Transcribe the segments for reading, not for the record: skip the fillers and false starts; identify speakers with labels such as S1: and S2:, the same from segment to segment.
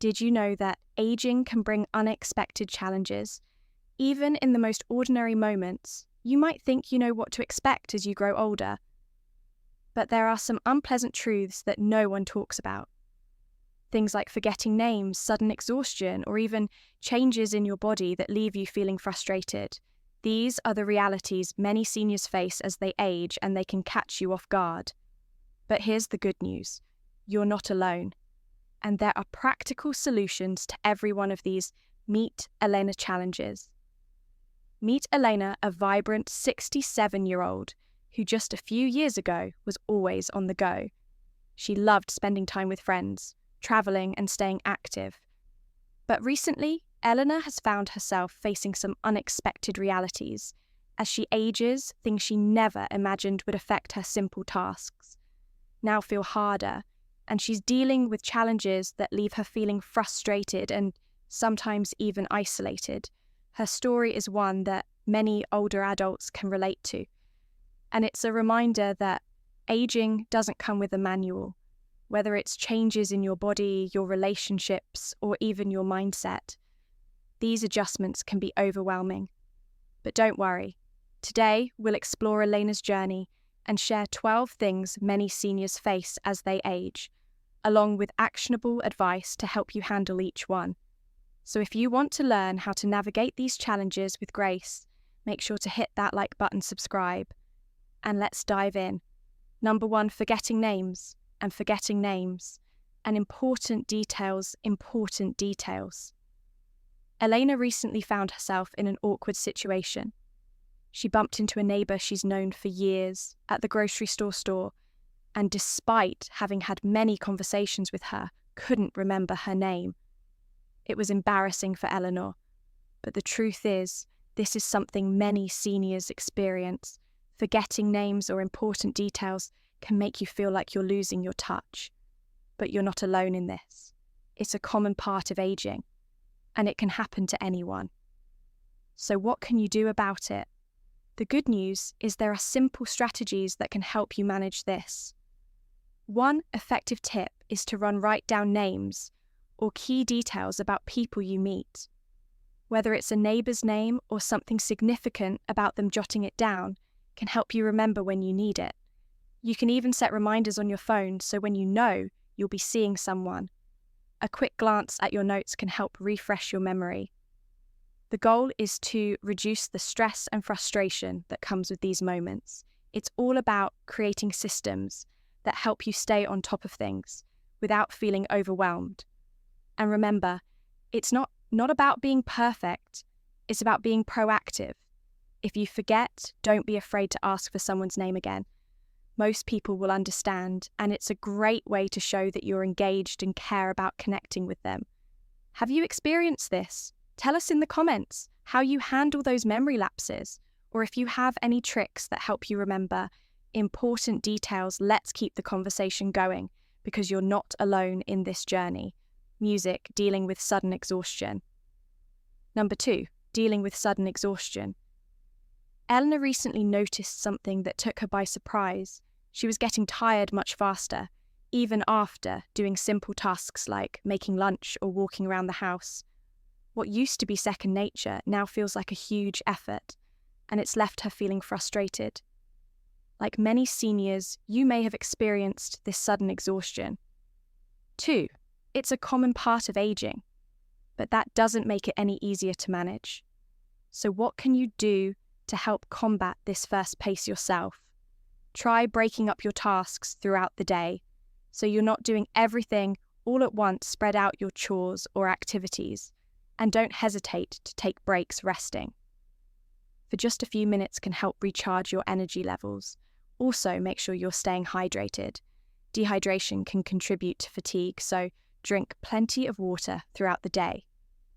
S1: Did you know that aging can bring unexpected challenges? Even in the most ordinary moments, you might think you know what to expect as you grow older. But there are some unpleasant truths that no one talks about. Things like forgetting names, sudden exhaustion, or even changes in your body that leave you feeling frustrated. These are the realities many seniors face as they age, and they can catch you off guard. But here's the good news. You're not alone. And there are practical solutions to every one of these Meet Elena challenges. Meet Elena, a vibrant 67-year-old who just a few years ago was always on the go. She loved spending time with friends, traveling and staying active. But recently, Eleanor has found herself facing some unexpected realities. As she ages, things she never imagined would affect her simple tasks now feel harder, and she's dealing with challenges that leave her feeling frustrated and sometimes even isolated. Her story is one that many older adults can relate to, and it's a reminder that aging doesn't come with a manual. Whether it's changes in your body, your relationships, or even your mindset, these adjustments can be overwhelming. But don't worry. Today, we'll explore Elena's journey and share 12 things many seniors face as they age, along with actionable advice to help you handle each one. So if you want to learn how to navigate these challenges with grace, make sure to hit that like button, subscribe, and let's dive in. Number 1, forgetting names. And forgetting names. And important details. Elena recently found herself in an awkward situation. She bumped into a neighbour she's known for years at the grocery store, and despite having had many conversations with her, couldn't remember her name. It was embarrassing for Eleanor, but the truth is, this is something many seniors experience. Forgetting names or important details can make you feel like you're losing your touch. But you're not alone in this. It's a common part of aging, and it can happen to anyone. So what can you do about it? The good news is there are simple strategies that can help you manage this. One effective tip is to write down names or key details about people you meet. Whether it's a neighbour's name or something significant about them, jotting it down can help you remember when you need it. You can even set reminders on your phone so when you know you'll be seeing someone. A quick glance at your notes can help refresh your memory. The goal is to reduce the stress and frustration that comes with these moments. It's all about creating systems that help you stay on top of things without feeling overwhelmed. And remember, it's not about being perfect, it's about being proactive. If you forget, don't be afraid to ask for someone's name again. Most people will understand, and it's a great way to show that you're engaged and care about connecting with them. Have you experienced this? Tell us in the comments how you handle those memory lapses, or if you have any tricks that help you remember important details. Let's keep the conversation going, because you're not alone in this journey. Music, dealing with sudden exhaustion. Number 2, dealing with sudden exhaustion. Eleanor recently noticed something that took her by surprise. She was getting tired much faster, even after doing simple tasks like making lunch or walking around the house. What used to be second nature now feels like a huge effort, and it's left her feeling frustrated. Like many seniors, you may have experienced this sudden exhaustion. 2, it's a common part of aging, but that doesn't make it any easier to manage. So what can you do to help combat this? First, pace yourself. Try breaking up your tasks throughout the day, so you're not doing everything all at once. Spread out your chores or activities, and don't hesitate to take breaks resting. For just a few minutes can help recharge your energy levels. Also, make sure you're staying hydrated. Dehydration can contribute to fatigue, so drink plenty of water throughout the day.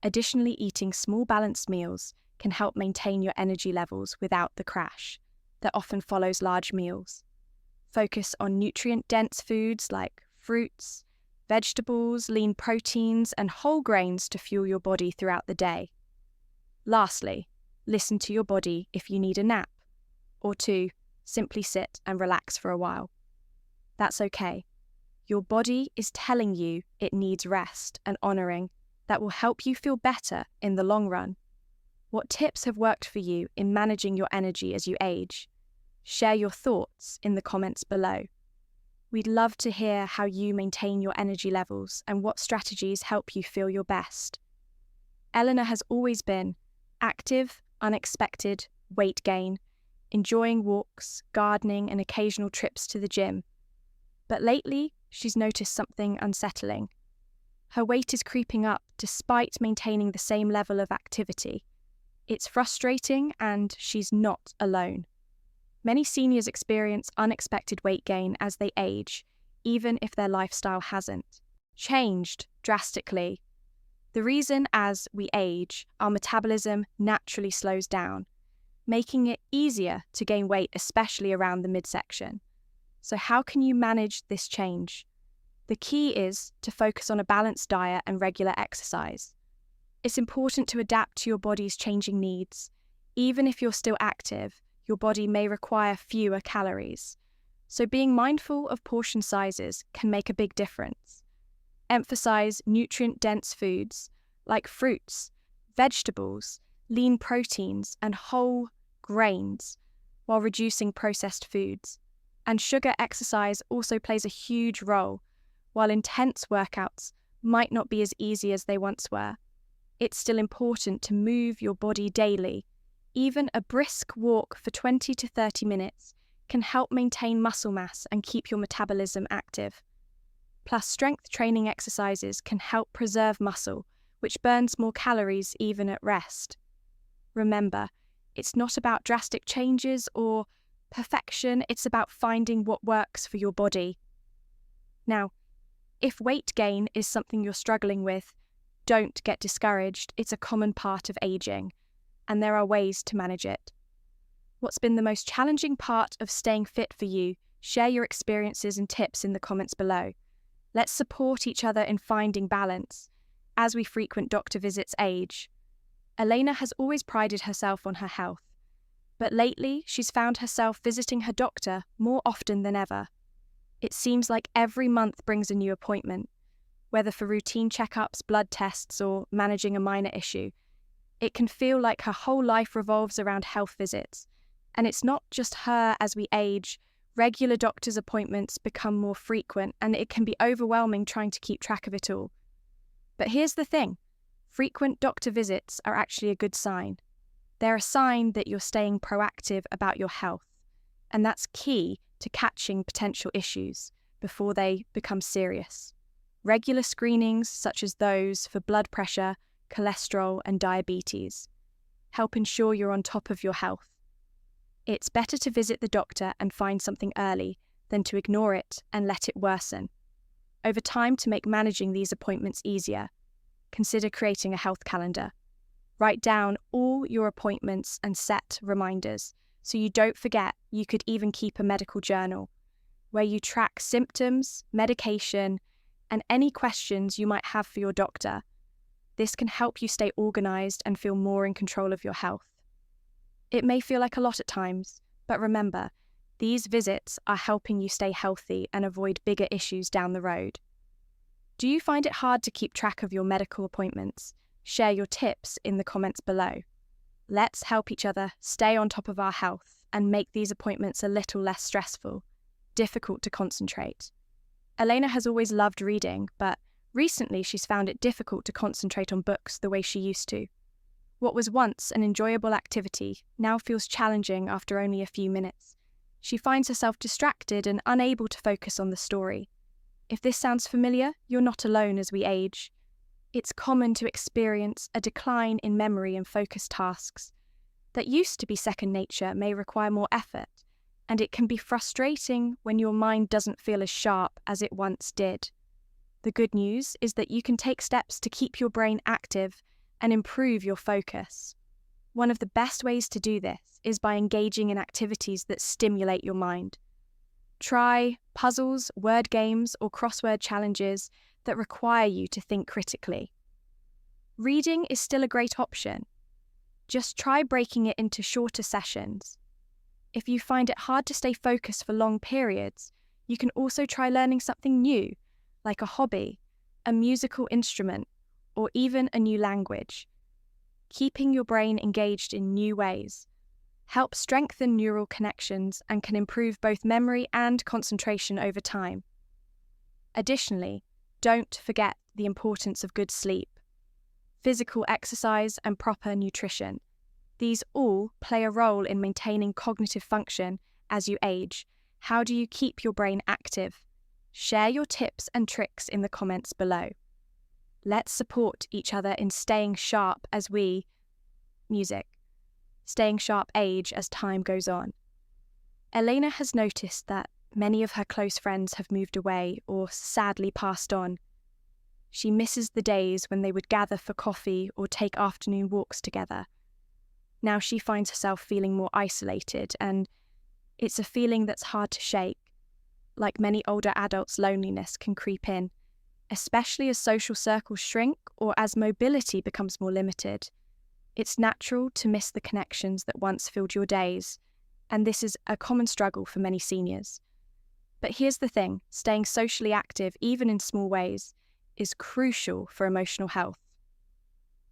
S1: Additionally, eating small balanced meals can help maintain your energy levels without the crash that often follows large meals. Focus on nutrient-dense foods like fruits, vegetables, lean proteins, and whole grains to fuel your body throughout the day. Lastly, listen to your body if you need a nap, or 2, simply sit and relax for a while. That's okay. Your body is telling you it needs rest and honoring that will help you feel better in the long run. What tips have worked for you in managing your energy as you age? Share your thoughts in the comments below. We'd love to hear how you maintain your energy levels and what strategies help you feel your best. Eleanor has always been active, unexpected, weight gain, enjoying walks, gardening, and occasional trips to the gym. But lately, she's noticed something unsettling. Her weight is creeping up despite maintaining the same level of activity. It's frustrating, and she's not alone. Many seniors experience unexpected weight gain as they age, even if their lifestyle hasn't changed drastically. The reason, as we age, our metabolism naturally slows down, making it easier to gain weight, especially around the midsection. So how can you manage this change? The key is to focus on a balanced diet and regular exercise. It's important to adapt to your body's changing needs. Even if you're still active, your body may require fewer calories. So being mindful of portion sizes can make a big difference. Emphasize nutrient-dense foods like fruits, vegetables, lean proteins, and whole grains, while reducing processed foods. And sugar exercise also plays a huge role. While intense workouts might not be as easy as they once were, it's still important to move your body daily. Even a brisk walk for 20 to 30 minutes can help maintain muscle mass and keep your metabolism active. Plus, strength training exercises can help preserve muscle, which burns more calories even at rest. Remember, it's not about drastic changes or perfection, it's about finding what works for your body. Now, if weight gain is something you're struggling with, don't get discouraged. It's a common part of aging, and there are ways to manage it. What's been the most challenging part of staying fit for you? Share your experiences and tips in the comments below. Let's support each other in finding balance as we frequent doctor visits age. Elena has always prided herself on her health, but lately she's found herself visiting her doctor more often than ever. It seems like every month brings a new appointment, whether for routine checkups, blood tests, or managing a minor issue. It can feel like her whole life revolves around health visits. And it's not just her as we age. Regular doctor's appointments become more frequent, and it can be overwhelming trying to keep track of it all. But here's the thing. Frequent doctor visits are actually a good sign. They're a sign that you're staying proactive about your health, and that's key to catching potential issues before they become serious. Regular screenings, such as those for blood pressure, cholesterol, and diabetes, help ensure you're on top of your health. It's better to visit the doctor and find something early than to ignore it and let it worsen. Over time, to make managing these appointments easier, consider creating a health calendar. Write down all your appointments and set reminders so you don't forget. You could even keep a medical journal where you track symptoms, medication, and any questions you might have for your doctor. This can help you stay organized and feel more in control of your health. It may feel like a lot at times, but remember, these visits are helping you stay healthy and avoid bigger issues down the road. Do you find it hard to keep track of your medical appointments? Share your tips in the comments below. Let's help each other stay on top of our health and make these appointments a little less stressful, difficult to concentrate. Elena has always loved reading, but recently she's found it difficult to concentrate on books the way she used to. What was once an enjoyable activity now feels challenging after only a few minutes. She finds herself distracted and unable to focus on the story. If this sounds familiar, you're not alone as we age. It's common to experience a decline in memory and focus tasks that used to be second nature may require more effort, and it can be frustrating when your mind doesn't feel as sharp as it once did. The good news is that you can take steps to keep your brain active and improve your focus. One of the best ways to do this is by engaging in activities that stimulate your mind. Try puzzles, word games, or crossword challenges that require you to think critically. Reading is still a great option. Just try breaking it into shorter sessions. If you find it hard to stay focused for long periods, You can also try learning something new, like a hobby, a musical instrument, or even a new language. Keeping your brain engaged in new ways helps strengthen neural connections and can improve both memory and concentration over time. Additionally, don't forget the importance of good sleep, physical exercise, and proper nutrition. These all play a role in maintaining cognitive function as you age. How do you keep your brain active? Share your tips and tricks in the comments below. Let's support each other in staying sharp as we staying sharp age as time goes on. Elena has noticed that many of her close friends have moved away or sadly passed on. She misses the days when they would gather for coffee or take afternoon walks together. Now she finds herself feeling more isolated, and it's a feeling that's hard to shake. Like many older adults, loneliness can creep in, especially as social circles shrink or as mobility becomes more limited. It's natural to miss the connections that once filled your days, and this is a common struggle for many seniors. But here's the thing, staying socially active, even in small ways, is crucial for emotional health.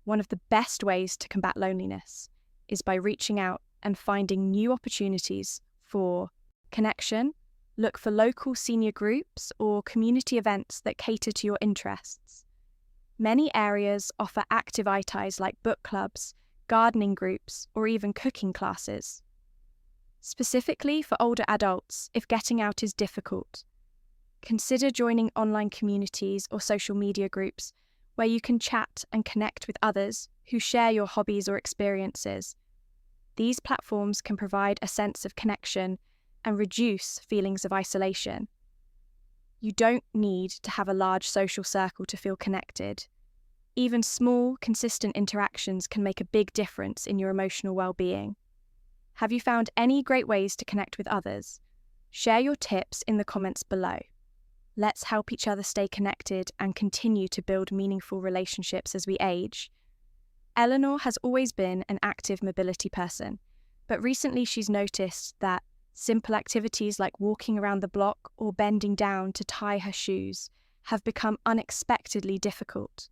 S1: One of the best ways to combat loneliness is by reaching out and finding new opportunities for connection. Look for local senior groups or community events that cater to your interests. Many areas offer activities like book clubs, gardening groups, or even cooking classes. Specifically for older adults, if getting out is difficult, consider joining online communities or social media groups where you can chat and connect with others who share your hobbies or experiences. These platforms can provide a sense of connection and reduce feelings of isolation. You don't need to have a large social circle to feel connected. Even small, consistent interactions can make a big difference in your emotional well-being. Have you found any great ways to connect with others? Share your tips in the comments below. Let's help each other stay connected and continue to build meaningful relationships as we age. Eleanor has always been an active mobility person, but recently she's noticed that simple activities like walking around the block or bending down to tie her shoes have become unexpectedly difficult.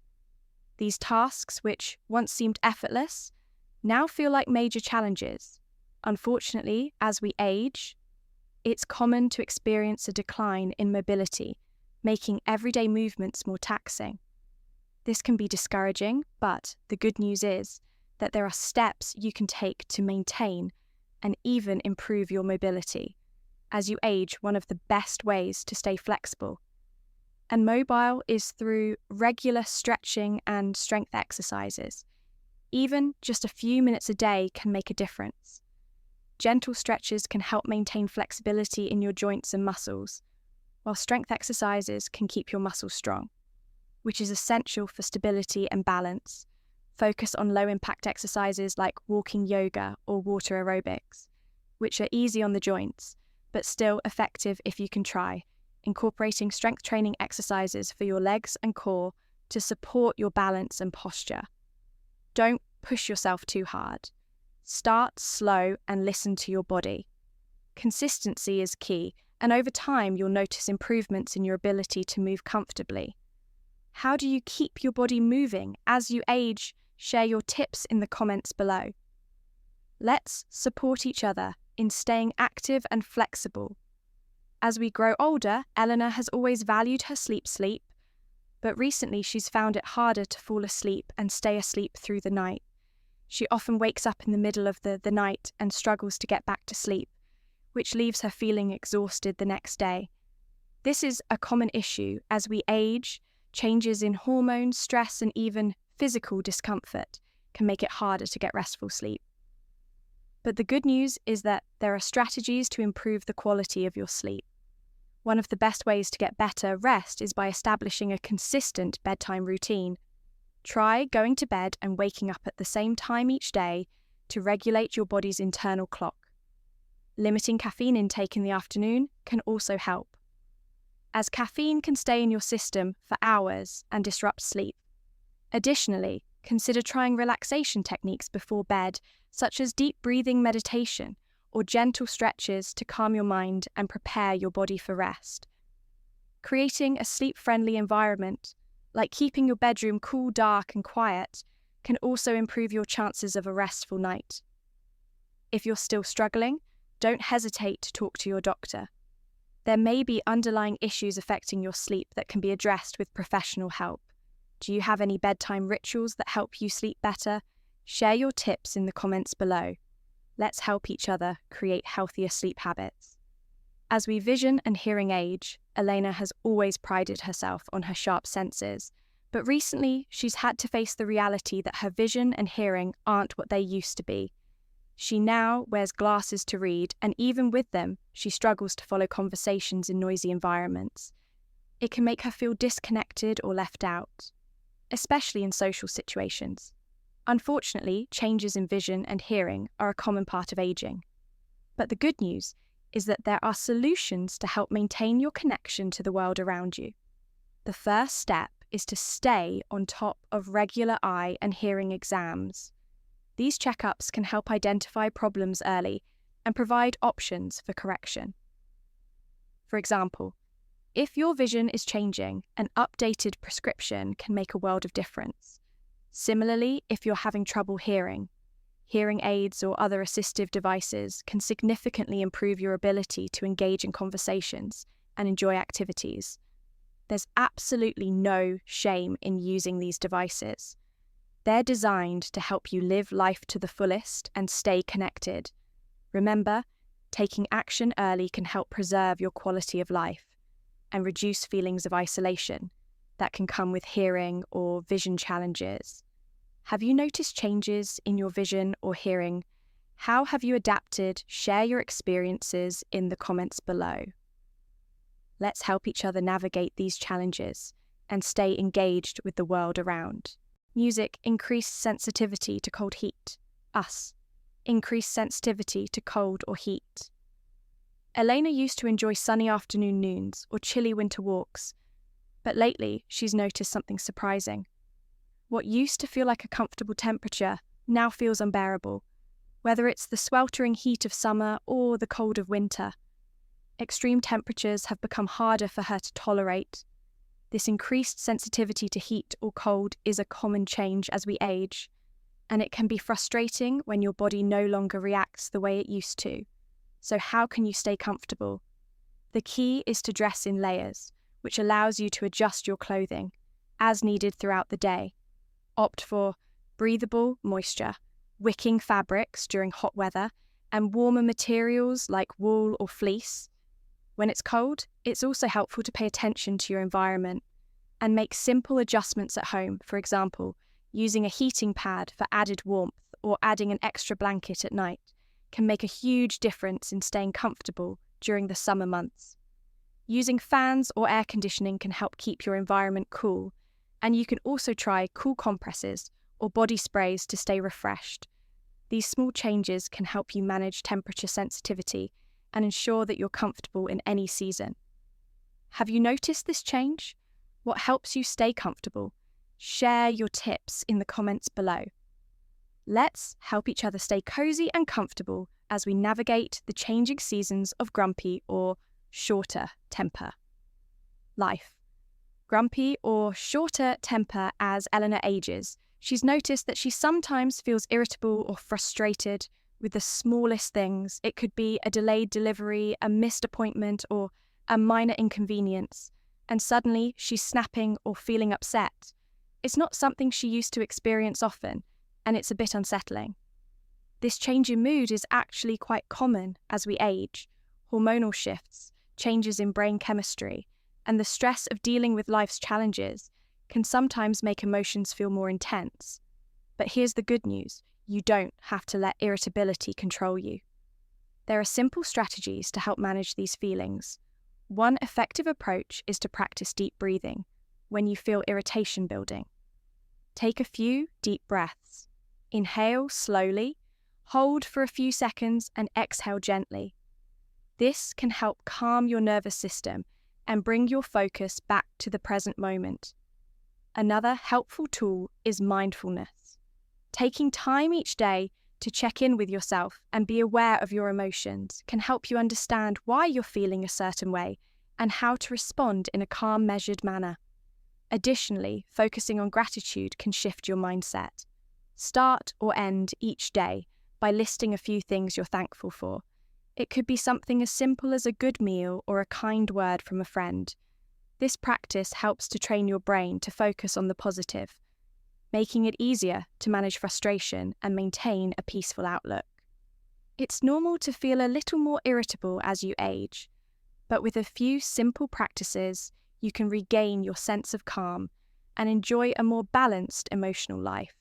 S1: These tasks, which once seemed effortless, now feel like major challenges. Unfortunately, as we age, it's common to experience a decline in mobility, making everyday movements more taxing. This can be discouraging, but the good news is that there are steps you can take to maintain and even improve your mobility. As you age, one of the best ways to stay flexible and mobile is through regular stretching and strength exercises. Even just a few minutes a day can make a difference. Gentle stretches can help maintain flexibility in your joints and muscles, while strength exercises can keep your muscles strong, which is essential for stability and balance. Focus on low-impact exercises like walking yoga or water aerobics, which are easy on the joints, but still effective if you can try, incorporating strength training exercises for your legs and core to support your balance and posture. Don't push yourself too hard. Start slow and listen to your body. Consistency is key, and over time you'll notice improvements in your ability to move comfortably. How do you keep your body moving as you age? Share your tips in the comments below. Let's support each other in staying active and flexible. As we grow older, Eleanor has always valued her sleep, but recently she's found it harder to fall asleep and stay asleep through the night. She often wakes up in the middle of the night and struggles to get back to sleep, which leaves her feeling exhausted the next day. This is a common issue as we age. Changes in hormones, stress, and even physical discomfort can make it harder to get restful sleep. But the good news is that there are strategies to improve the quality of your sleep. One of the best ways to get better rest is by establishing a consistent bedtime routine. Try going to bed and waking up at the same time each day to regulate your body's internal clock. Limiting caffeine intake in the afternoon can also help, as caffeine can stay in your system for hours and disrupt sleep. Additionally, consider trying relaxation techniques before bed, such as deep breathing meditation or gentle stretches to calm your mind and prepare your body for rest. Creating a sleep-friendly environment, like keeping your bedroom cool, dark, and quiet, can also improve your chances of a restful night. If you're still struggling, don't hesitate to talk to your doctor. There may be underlying issues affecting your sleep that can be addressed with professional help. Do you have any bedtime rituals that help you sleep better? Share your tips in the comments below. Let's help each other create healthier sleep habits. As we vision and hearing age, Elena has always prided herself on her sharp senses, but recently she's had to face the reality that her vision and hearing aren't what they used to be. She now wears glasses to read, and even with them, she struggles to follow conversations in noisy environments. It can make her feel disconnected or left out, especially in social situations. Unfortunately, changes in vision and hearing are a common part of aging. But the good news is that there are solutions to help maintain your connection to the world around you. The first step is to stay on top of regular eye and hearing exams. These checkups can help identify problems early and provide options for correction. For example, if your vision is changing, an updated prescription can make a world of difference. Similarly, if you're having trouble hearing aids or other assistive devices can significantly improve your ability to engage in conversations and enjoy activities. There's absolutely no shame in using these devices. They're designed to help you live life to the fullest and stay connected. Remember, taking action early can help preserve your quality of life and reduce feelings of isolation that can come with hearing or vision challenges. Have you noticed changes in your vision or hearing? How have you adapted? Share your experiences in the comments below. Let's help each other navigate these challenges and stay engaged with the world around. Music increased sensitivity to cold heat. Us. Increased sensitivity to cold or heat. Elena used to enjoy sunny afternoon noons or chilly winter walks, but lately she's noticed something surprising. What used to feel like a comfortable temperature now feels unbearable, whether it's the sweltering heat of summer or the cold of winter. Extreme temperatures have become harder for her to tolerate. This increased sensitivity to heat or cold is a common change as we age, and it can be frustrating when your body no longer reacts the way it used to. So how can you stay comfortable? The key is to dress in layers, which allows you to adjust your clothing as needed throughout the day. Opt for breathable moisture, wicking fabrics during hot weather, and warmer materials like wool or fleece. When it's cold, it's also helpful to pay attention to your environment and make simple adjustments at home. For example, using a heating pad for added warmth or adding an extra blanket at night can make a huge difference in staying comfortable during the summer months. Using fans or air conditioning can help keep your environment cool, and you can also try cool compresses or body sprays to stay refreshed. These small changes can help you manage temperature sensitivity and ensure that you're comfortable in any season. Have you noticed this change? What helps you stay comfortable? Share your tips in the comments below. Let's help each other stay cozy and comfortable as we navigate the changing seasons of grumpy or shorter temper life. Grumpy or shorter temper as Eleanor ages, she's noticed that she sometimes feels irritable or frustrated with the smallest things. It could be a delayed delivery, a missed appointment, or a minor inconvenience, and suddenly she's snapping or feeling upset. It's not something she used to experience often, and it's a bit unsettling. This change in mood is actually quite common as we age. Hormonal shifts, changes in brain chemistry, and the stress of dealing with life's challenges can sometimes make emotions feel more intense. But here's the good news: you don't have to let irritability control you. There are simple strategies to help manage these feelings. One effective approach is to practice deep breathing when you feel irritation building. Take a few deep breaths. Inhale slowly, hold for a few seconds, and exhale gently. This can help calm your nervous system and bring your focus back to the present moment. Another helpful tool is mindfulness. Taking time each day To check in with yourself and be aware of your emotions can help you understand why you're feeling a certain way and how to respond in a calm, measured manner. Additionally, focusing on gratitude can shift your mindset. Start or end each day by listing a few things you're thankful for. It could be something as simple as a good meal or a kind word from a friend. This practice helps to train your brain to focus on the positive, making it easier to manage frustration and maintain a peaceful outlook. It's normal to feel a little more irritable as you age, but with a few simple practices, you can regain your sense of calm and enjoy a more balanced emotional life.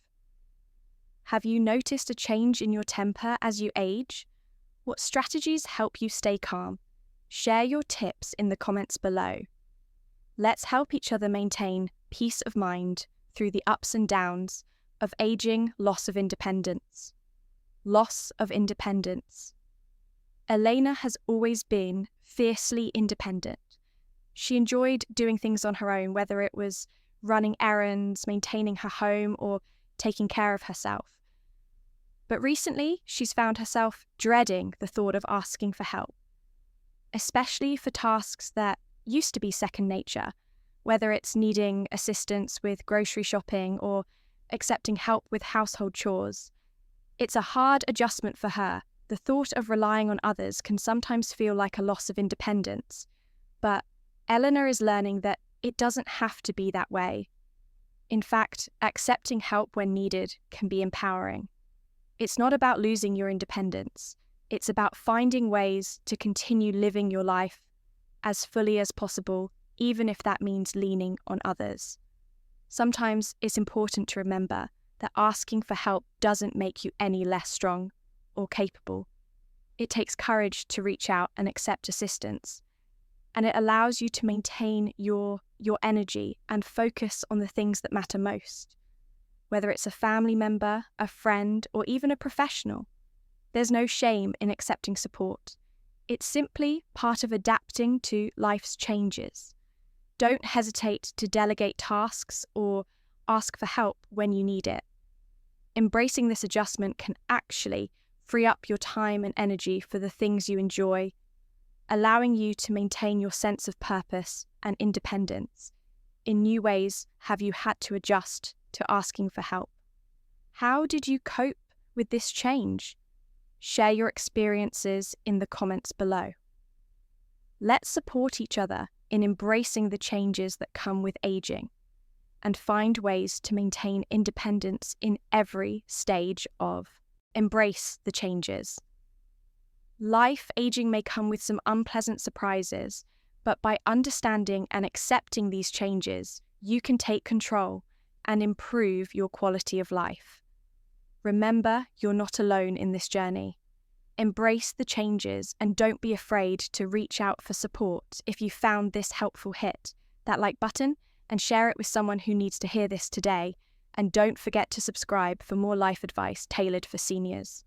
S1: Have you noticed a change in your temper as you age? What strategies help you stay calm? Share your tips in the comments below. Let's help each other maintain peace of mind through the ups and downs of aging, loss of independence. Loss of independence. Elena has always been fiercely independent. She enjoyed doing things on her own, whether it was running errands, maintaining her home, or taking care of herself. But recently, she's found herself dreading the thought of asking for help, especially for tasks that used to be second nature, whether it's needing assistance with grocery shopping or accepting help with household chores. It's a hard adjustment for her. The thought of relying on others can sometimes feel like a loss of independence, but Eleanor is learning that it doesn't have to be that way. In fact, accepting help when needed can be empowering. It's not about losing your independence. It's about finding ways to continue living your life as fully as possible, even if that means leaning on others. Sometimes it's important to remember that asking for help doesn't make you any less strong or capable. It takes courage to reach out and accept assistance, and it allows you to maintain your energy and focus on the things that matter most. Whether it's a family member, a friend, or even a professional, there's no shame in accepting support. It's simply part of adapting to life's changes. Don't hesitate to delegate tasks or ask for help when you need it. Embracing this adjustment can actually free up your time and energy for the things you enjoy, allowing you to maintain your sense of purpose and independence. In new ways, have you had to adjust to asking for help? How did you cope with this change? Share your experiences in the comments below. Let's support each other in embracing the changes that come with aging and find ways to maintain independence in every stage of embrace the changes. Life aging may come with some unpleasant surprises, but by understanding and accepting these changes, you can take control and improve your quality of life. Remember, you're not alone in this journey. Embrace the changes and don't be afraid to reach out for support if you found this helpful. Hit that like button and share it with someone who needs to hear this today. And don't forget to subscribe for more life advice tailored for seniors.